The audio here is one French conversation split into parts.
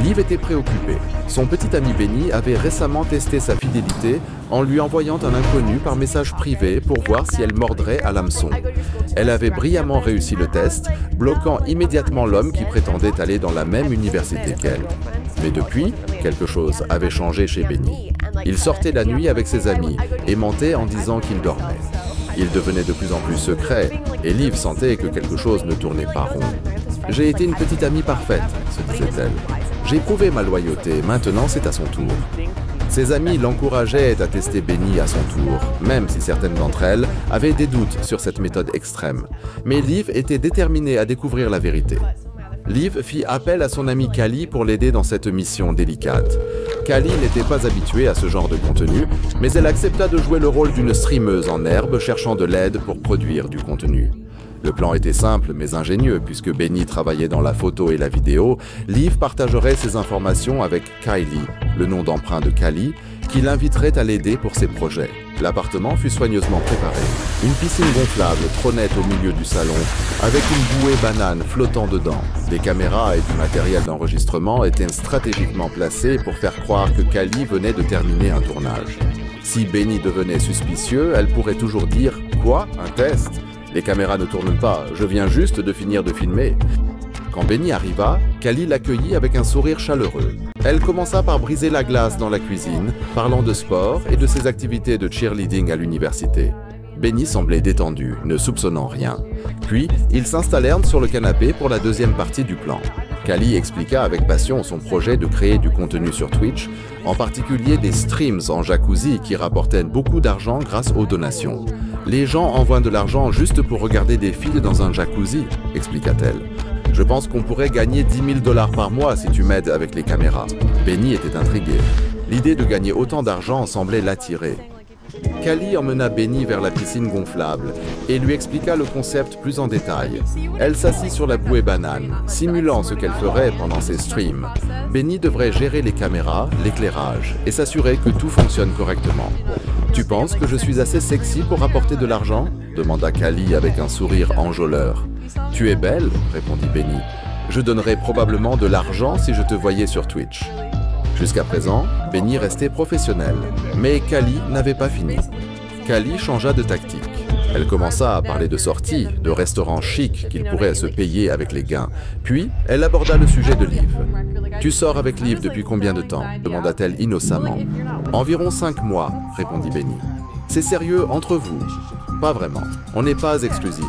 Liv était préoccupée. Son petit ami Benny avait récemment testé sa fidélité en lui envoyant un inconnu par message privé pour voir si elle mordrait à l'hameçon. Elle avait brillamment réussi le test, bloquant immédiatement l'homme qui prétendait aller dans la même université qu'elle. Mais depuis, quelque chose avait changé chez Benny. Il sortait la nuit avec ses amis et mentait en disant qu'il dormait. Il devenait de plus en plus secret et Liv sentait que quelque chose ne tournait pas rond. « J'ai été une petite amie parfaite », se disait-elle. « J'ai prouvé ma loyauté, maintenant c'est à son tour. » Ses amis l'encourageaient à tester Benny à son tour, même si certaines d'entre elles avaient des doutes sur cette méthode extrême. Mais Liv était déterminée à découvrir la vérité. Liv fit appel à son amie Callie pour l'aider dans cette mission délicate. Callie n'était pas habituée à ce genre de contenu, mais elle accepta de jouer le rôle d'une streameuse en herbe cherchant de l'aide pour produire du contenu. Le plan était simple mais ingénieux, puisque Benny travaillait dans la photo et la vidéo. Liv partagerait ses informations avec Kylie, le nom d'emprunt de Callie, qui l'inviterait à l'aider pour ses projets. L'appartement fut soigneusement préparé. Une piscine gonflable trônait au milieu du salon, avec une bouée banane flottant dedans. Des caméras et du matériel d'enregistrement étaient stratégiquement placés pour faire croire que Callie venait de terminer un tournage. Si Benny devenait suspicieux, elle pourrait toujours dire « Quoi? Un test ? Les caméras ne tournent pas, je viens juste de finir de filmer. » Quand Benny arriva, Callie l'accueillit avec un sourire chaleureux. Elle commença par briser la glace dans la cuisine, parlant de sport et de ses activités de cheerleading à l'université. Benny semblait détendu, ne soupçonnant rien. Puis, ils s'installèrent sur le canapé pour la deuxième partie du plan. Callie expliqua avec passion son projet de créer du contenu sur Twitch, en particulier des streams en jacuzzi qui rapportaient beaucoup d'argent grâce aux donations. « Les gens envoient de l'argent juste pour regarder des filles dans un jacuzzi », expliqua-t-elle. « Je pense qu'on pourrait gagner 10 000 $ par mois si tu m'aides avec les caméras. » Benny était intrigué. L'idée de gagner autant d'argent semblait l'attirer. Callie emmena Benny vers la piscine gonflable et lui expliqua le concept plus en détail. Elle s'assit sur la bouée banane, simulant ce qu'elle ferait pendant ses streams. Benny devrait gérer les caméras, l'éclairage et s'assurer que tout fonctionne correctement. « Tu penses que je suis assez sexy pour rapporter de l'argent ?» demanda Callie avec un sourire enjôleur. « Tu es belle » répondit Benny. « Je donnerais probablement de l'argent si je te voyais sur Twitch. » Jusqu'à présent, Benny restait professionnelle, mais Callie n'avait pas fini. Callie changea de tactique. Elle commença à parler de sorties, de restaurants chics qu'il pourrait se payer avec les gains. Puis, elle aborda le sujet de Liv. « Tu sors avec Liv depuis combien de temps ?» demanda-t-elle innocemment. « Environ 5 mois, répondit Benny. « C'est sérieux entre vous ?»« Pas vraiment, on n'est pas exclusif. »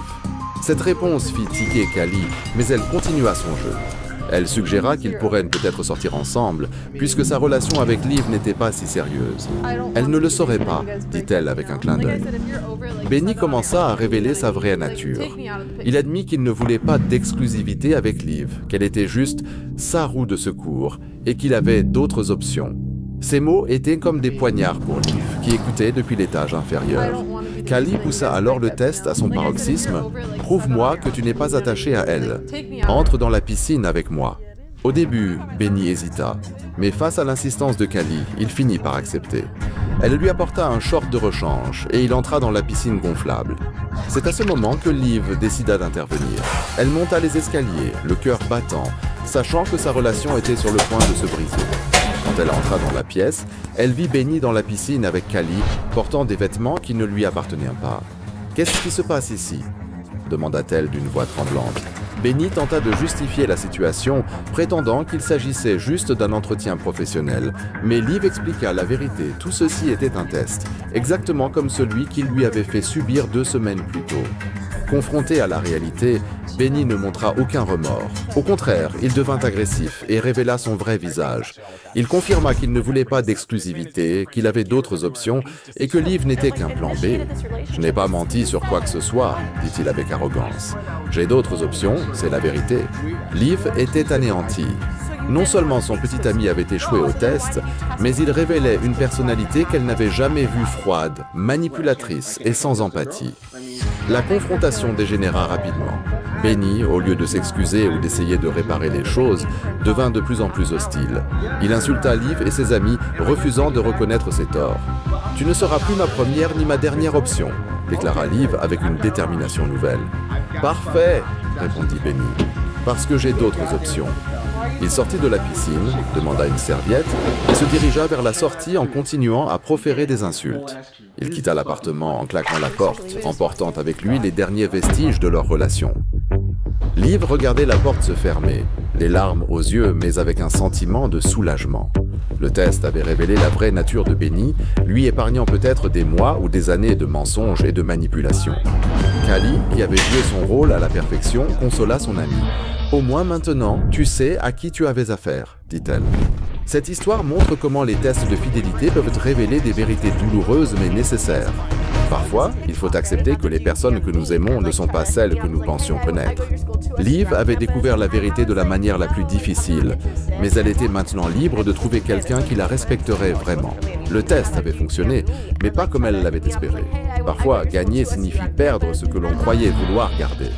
Cette réponse fit tiquer Callie, mais elle continua son jeu. Elle suggéra qu'ils pourraient peut-être sortir ensemble, puisque sa relation avec Liv n'était pas si sérieuse. « Elle ne le saurait pas, dit-elle avec un clin d'œil. Benny commença à révéler sa vraie nature. Il admit qu'il ne voulait pas d'exclusivité avec Liv, qu'elle était juste sa roue de secours, et qu'il avait d'autres options. Ces mots étaient comme des poignards pour Liv, qui écoutait depuis l'étage inférieur. Callie poussa alors le test à son paroxysme. « Prouve-moi que tu n'es pas attaché à elle. Entre dans la piscine avec moi. » Au début, Benny hésita, mais face à l'insistance de Callie, il finit par accepter. Elle lui apporta un short de rechange et il entra dans la piscine gonflable. C'est à ce moment que Liv décida d'intervenir. Elle monta les escaliers, le cœur battant, sachant que sa relation était sur le point de se briser. Quand elle entra dans la pièce, elle vit Benny dans la piscine avec Callie, portant des vêtements qui ne lui appartenaient pas. « Qu'est-ce qui se passe ici ?» demanda-t-elle d'une voix tremblante. Benny tenta de justifier la situation, prétendant qu'il s'agissait juste d'un entretien professionnel. Mais Liv expliqua la vérité, tout ceci était un test, exactement comme celui qu'il lui avait fait subir 2 semaines plus tôt. Confronté à la réalité, Benny ne montra aucun remords. Au contraire, il devint agressif et révéla son vrai visage. Il confirma qu'il ne voulait pas d'exclusivité, qu'il avait d'autres options et que Liv n'était qu'un plan B. « Je n'ai pas menti sur quoi que ce soit, » dit-il avec arrogance. « J'ai d'autres options, c'est la vérité. » Liv était anéantie. Non seulement son petit ami avait échoué au test, mais il révélait une personnalité qu'elle n'avait jamais vue froide, manipulatrice et sans empathie. La confrontation dégénéra rapidement. Benny, au lieu de s'excuser ou d'essayer de réparer les choses, devint de plus en plus hostile. Il insulta Liv et ses amis, refusant de reconnaître ses torts. « Tu ne seras plus ma première ni ma dernière option », déclara Liv avec une détermination nouvelle. « Parfait !» répondit Benny. « Parce que j'ai d'autres options. » Il sortit de la piscine, demanda une serviette et se dirigea vers la sortie en continuant à proférer des insultes. Il quitta l'appartement en claquant la porte, emportant avec lui les derniers vestiges de leur relation. Liv regardait la porte se fermer, les larmes aux yeux mais avec un sentiment de soulagement. Le test avait révélé la vraie nature de Benny, lui épargnant peut-être des mois ou des années de mensonges et de manipulations. Callie, qui avait joué son rôle à la perfection, consola son ami. « Au moins maintenant, tu sais à qui tu avais affaire », dit-elle. Cette histoire montre comment les tests de fidélité peuvent révéler des vérités douloureuses mais nécessaires. Parfois, il faut accepter que les personnes que nous aimons ne sont pas celles que nous pensions connaître. Liv avait découvert la vérité de la manière la plus difficile, mais elle était maintenant libre de trouver quelqu'un qui la respecterait vraiment. Le test avait fonctionné, mais pas comme elle l'avait espéré. Parfois, gagner signifie perdre ce que l'on croyait vouloir garder.